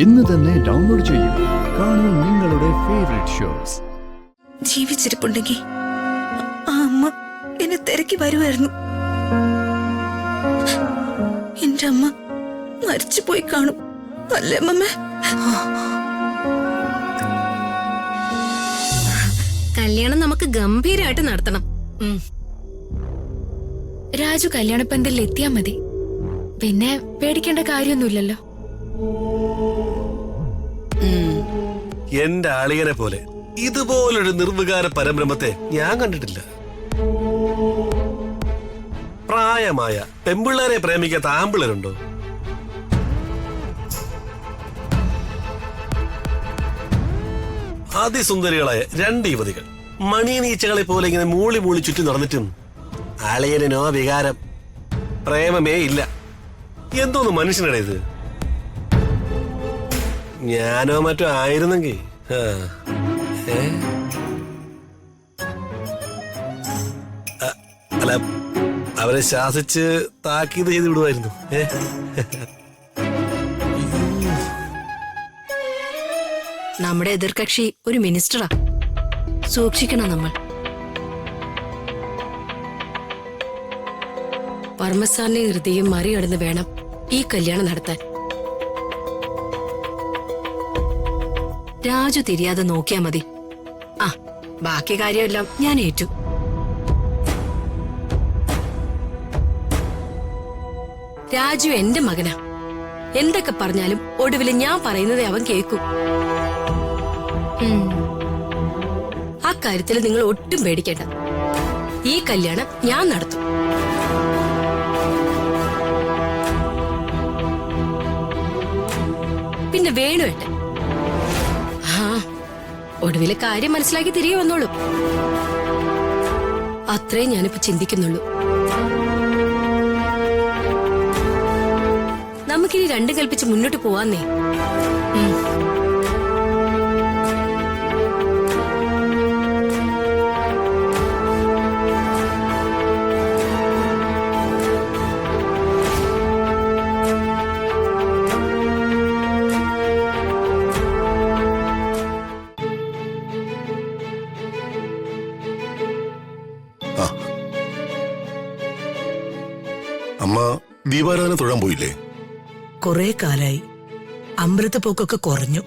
ഇന്ന് തന്നെ ഡൗൺലോഡ് ചെയ്യൂ. കാണൂ നിങ്ങളുടെ ഫേവറേറ്റ് ഷോസ്. ജീവിച്ചിരിപ്പുണ്ടെങ്കിൽ ആ അമ്മ എന്നെ തിരക്കി വരുമായിരുന്നു. എന്റെ അമ്മ മരിച്ചുപോയി കാണും അല്ലേ അമ്മ? കല്യാണം നമുക്ക് ഗംഭീരമായിട്ട് നടത്തണം. രാജു കല്യാണപ്പന്തലിൽ എത്തിയാ മതി, പിന്നെ പേടിക്കേണ്ട കാര്യമൊന്നുമില്ലല്ലോ. എന്റെ അളിയനെ പോലെ ഇതുപോലൊരു നിർവികാര പരബ്രഹ്മത്തെ ഞാൻ കണ്ടിട്ടില്ല. പ്രായമായ പെമ്പിള്ളേരെ പ്രേമിക്കാത്ത ആമ്പിള്ളേരുണ്ടോ? അതിസുന്ദരികളായ രണ്ട് യുവതികൾ മണിനീച്ചകളെ പോലെ ഇങ്ങനെ മൂളി മൂളി ചുറ്റി നടന്നിട്ടും അളിയനോ വികാരം, പ്രേമമേ ഇല്ല. എന്തോന്ന് മനുഷ്യനടേ ഇത്? ഞാനോ മറ്റോ ആയിരുന്നെങ്കിൽ അല്ല, അവരെ ശാസിച്ച് താക്കീത് ചെയ്ത് വിടുമായിരുന്നു. നമ്മുടെ എതിർകക്ഷി ഒരു മിനിസ്റ്ററാ, സൂക്ഷിക്കണം നമ്മൾ. വർമ്മസാറിന്റെ ഹൃദയം മറികടന്ന് വേണം ഈ കല്യാണം നടത്താൻ. രാജു തിരിയാതെ നോക്കിയാ മതി. ആ, ബാക്കി കാര്യമെല്ലാം ഞാൻ ഏറ്റു. രാജു എന്റെ മകനാ. എന്തൊക്കെ പറഞ്ഞാലും ഒടുവിൽ ഞാൻ പറയുന്നതേ അവൻ കേൾക്കും. ആ കാര്യത്തിൽ നിങ്ങൾ ഒട്ടും പേടിക്കേണ്ട. ഈ കല്യാണം ഞാൻ നടത്തും. പിന്നെ വേണുവേട്ടെ. ആ, ഒടുവിലെ കാര്യം മനസ്സിലാക്കി തിരികെ വന്നോളൂ. അത്രേ ഞാനിപ്പോ ചിന്തിക്കുന്നുള്ളൂ. നമുക്കിനി രണ്ടും കൽപ്പിച്ച് മുന്നോട്ട് പോവാന്നേ. അമ്മ ദീപാരാധന തൊഴാൻ പോയില്ലേ? കുറെ കാലായി. അമ്പലത്തെ പോക്കൊക്കെ കുറഞ്ഞു.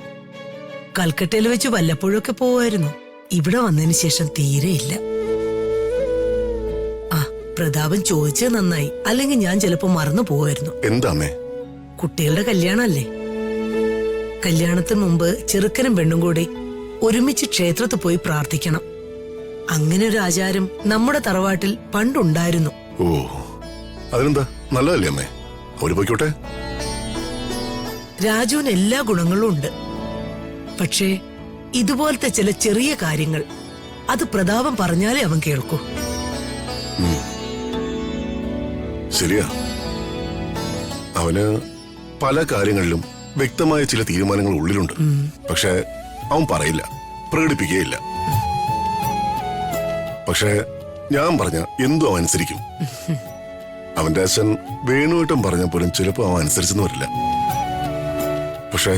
കൽക്കട്ടയിൽ വെച്ച് വല്ലപ്പോഴൊക്കെ പോവായിരുന്നു. ഇവിടെ വന്നതിന് ശേഷം തീരെയില്ല. ആ, പ്രതാപൻ ചോദിച്ചത് നന്നായി, അല്ലെങ്കിൽ ഞാൻ ചിലപ്പോ മറന്നു പോവായിരുന്നു. എന്താ അമ്മേ? കുട്ടികളുടെ കല്യാണല്ലേ. കല്യാണത്തിന് മുമ്പ് ചെറുക്കനും പെണ്ണും കൂടി ഒരുമിച്ച് ക്ഷേത്രത്തിൽ പോയി പ്രാർത്ഥിക്കണം. അങ്ങനെ ഒരു ആചാരം നമ്മുടെ തറവാട്ടിൽ പണ്ടുണ്ടായിരുന്നു. ഓ, അതിനെന്താ, നല്ലതല്ലേ അമ്മേ? അവര് പോയിക്കോട്ടെ. രാജുവിന് എല്ലാ ഗുണങ്ങളും ഉണ്ട്. പക്ഷേ ഇതുപോലത്തെ ചില ചെറിയ കാര്യങ്ങൾ അത് പ്രതാപം പറഞ്ഞാലേ അവൻ കേൾക്കൂ. ശരിയാ, അവന് പല കാര്യങ്ങളിലും വ്യക്തമായ ചില തീരുമാനങ്ങൾ ഉള്ളിലുണ്ട്. പക്ഷെ അവൻ പറയില്ല, പ്രകടിപ്പിക്കുകയില്ല. പക്ഷെ ഞാൻ പറഞ്ഞ എന്തും അവൻ അനുസരിക്കും. അവന്റെ അച്ഛൻ വേണുവേട്ടം പറഞ്ഞ പോലും ചിലപ്പോ അവൻ അനുസരിച്ചെന്ന് വരില്ല. പക്ഷെ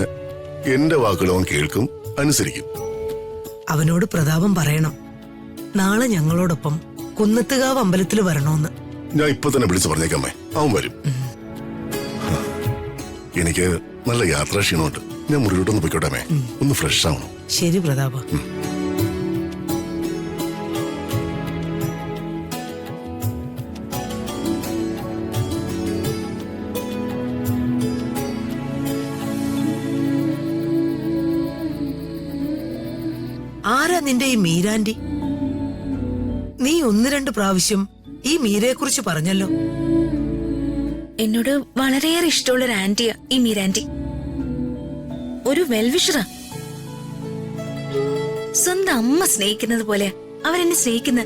എന്റെ വാക്കുകൾ അവൻ കേൾക്കും, അനുസരിക്കും. അവനോട് പ്രതാപം പറയണം, നാളെ ഞങ്ങളോടൊപ്പം കുന്നത്തുകാവ് അമ്പലത്തിൽ വരണോന്ന്. ഞാൻ ഇപ്പൊ തന്നെ വിളിച്ചു പറഞ്ഞേക്കമ്മേ, അവൻ വരും. എനിക്ക് നല്ല യാത്രാ ക്ഷീണമുണ്ട്. ഞാൻ മുറിയിലോട്ടൊന്ന് പോയിക്കോട്ടെ, ഒന്ന് ഫ്രഷ് ആവണം. ശരി പ്രതാപ. ആരാ നിന്റെ ഈ മീരാന്റി? നീ ഒന്ന് രണ്ട് പ്രാവശ്യം ഈ മീരയെ കുറിച്ച് പറഞ്ഞല്ലോ. എന്നോട് വളരെയേറെ ഇഷ്ടമുള്ള ഒരു ആന്റിയാ ഈ മീരാന്റി. ഒരു വെൽവിഷറാ. സ്വന്തം അമ്മ സ്നേഹിക്കുന്നത് പോലെ അവരെന്നെ സ്നേഹിക്കുന്ന.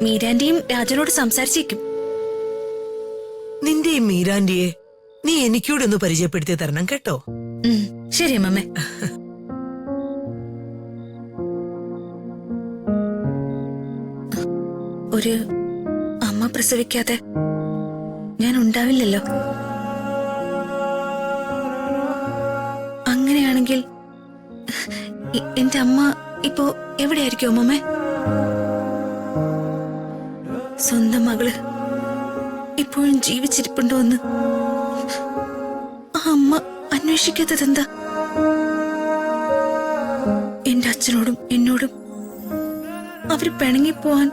മീരാന്റിയും രാജനോട് സംസാരിച്ചേക്കും. നിന്റെ ഈ മീരാന്റിയെ നീ എനിക്കൂടെ ഒന്ന് പരിചയപ്പെടുത്തി തരണം കേട്ടോ. ശരി അമ്മമ്മേ. ഒരു അമ്മ പ്രസവിക്കാതെ ഞാൻ ഉണ്ടാവില്ലല്ലോ. അങ്ങനെയാണെങ്കിൽ എന്റെ അമ്മ ഇപ്പോ എവിടെയായിരിക്കും അമ്മമ്മേ? സ്വന്തം മകള് ഇപ്പോഴും ജീവിച്ചിരിപ്പുണ്ടോ എന്ന് ആ അമ്മ അന്വേഷിക്കാത്തതെന്താ? എന്റെ അച്ഛനോടും എന്നോടും അവര് പിണങ്ങിപ്പോവാൻ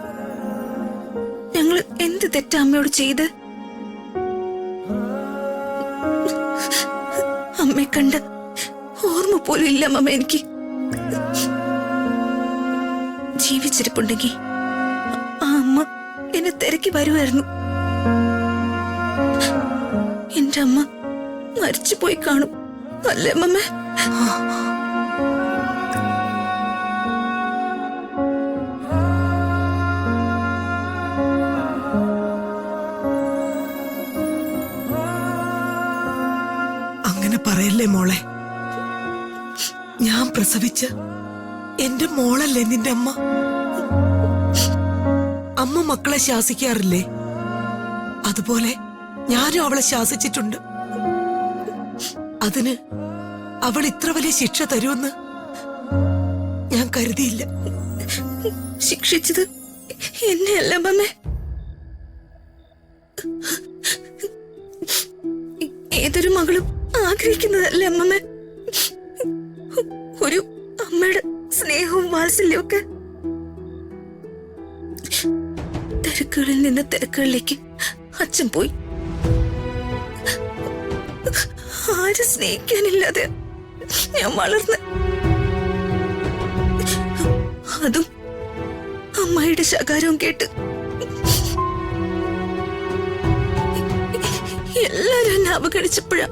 ഞങ്ങൾ എന്ത് തെറ്റാ അമ്മയോട് ചെയ്ത്? അമ്മയെ കണ്ട ഓർമ്മ പോലും ഇല്ല അമ്മ എനിക്ക്. ജീവിച്ചിരിപ്പുണ്ടെങ്കിൽ ആ അമ്മ എന്നെ തിരക്കി വരുമായിരുന്നു. എന്റെ അമ്മ മരിച്ചുപോയി കാണും അല്ലേ അമ്മ? അങ്ങനെ പറയല്ലേ മോളെ. ഞാൻ പ്രസവിച്ച എന്റെ മോളല്ലേ നിന്റെ അമ്മ. അമ്മ മക്കളെ ശാസിക്കാറില്ലേ? അതുപോലെ ഞാനും അവളെ ശാസിച്ചിട്ടുണ്ട്. അതിന് അവൾ ഇത്ര വലിയ ശിക്ഷ തരുമെന്ന് ഞാൻ കരുതിയില്ല. ശിക്ഷിച്ചത് എന്നെയല്ല അമ്മ. ഏതൊരു മകളും ആഗ്രഹിക്കുന്നതല്ലേ അമ്മമ്മ? ഒരു അമ്മയുടെ സ്നേഹവും വാത്സല്യവും ഒക്കെ. തിരക്കുകളിൽ നിന്ന് തിരക്കുകളിലേക്ക് അച്ഛൻ പോയി. ആരും സ്നേഹിക്കാനില്ലാതെ ഞാൻ വളർന്ന്. അതും അമ്മയുടെ ശകാരവും കേട്ട് എല്ലാരും എന്നെ അവഗണിച്ചപ്പോഴാ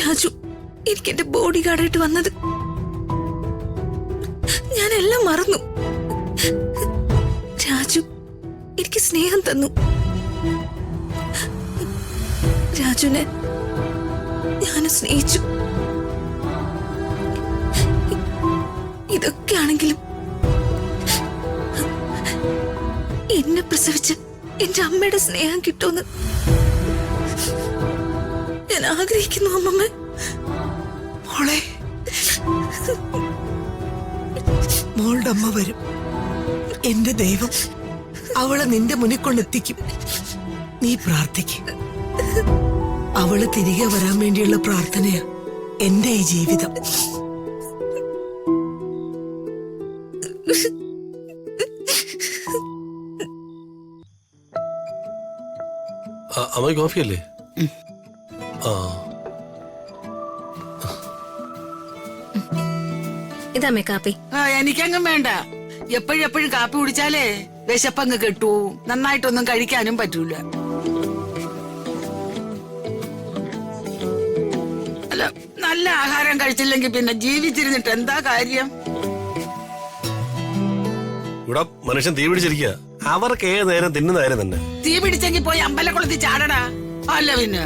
രാജു എനിക്ക് എന്റെ ബോഡി ഗാർഡായിട്ട് വന്നത്. ഞാനെല്ലാം മറന്നു. രാജു എനിക്ക് സ്നേഹം തന്നു. രാജുനെ ഞാൻ സ്നേഹിച്ചു. ഇതൊക്കെയാണെങ്കിലും എന്നെ പ്രസവിച്ച് എന്റെ അമ്മയുടെ സ്നേഹം കിട്ടുമെന്ന് ഞാൻ ആഗ്രഹിക്കുന്നു അമ്മമ്മ. മോളെ, മോളുടെ അമ്മ വരും. എന്റെ ദൈവം അവളെ നിന്റെ മുന്നിൽ കൊണ്ടെത്തിക്കും. നീ പ്രാർത്ഥിക്കും. അവള് തിരികെ വരാൻ വേണ്ടിയുള്ള പ്രാർത്ഥനയാ എന്റെ ഈ ജീവിതം. അമ്മ കോഫി അല്ലേ? ആ, ഇതാമേ കാപ്പി. എനിക്കങ്ങും വേണ്ട. എപ്പോഴും കാപ്പി കുടിച്ചാലേ വിശപ്പങ്ങ് കെട്ടു. നന്നായിട്ടൊന്നും കഴിക്കാനും പറ്റൂല. അല്ല, നല്ല ആഹാരം കഴിച്ചില്ലെങ്കിൽ പിന്നെ ജീവിച്ചിരുന്നിട്ട് എന്താ കാര്യം? ഇവിടെ മനുഷ്യൻ തീ പിടിച്ചിരിക്കുക. അവർക്ക് ഏത് നേരം തിന്നുന്ന നേരം തന്നെ. തീ പിടിച്ചെങ്കിൽ പോയി അമ്പലക്കുളത്തിൽ ചാടടാ. അല്ല പിന്നെ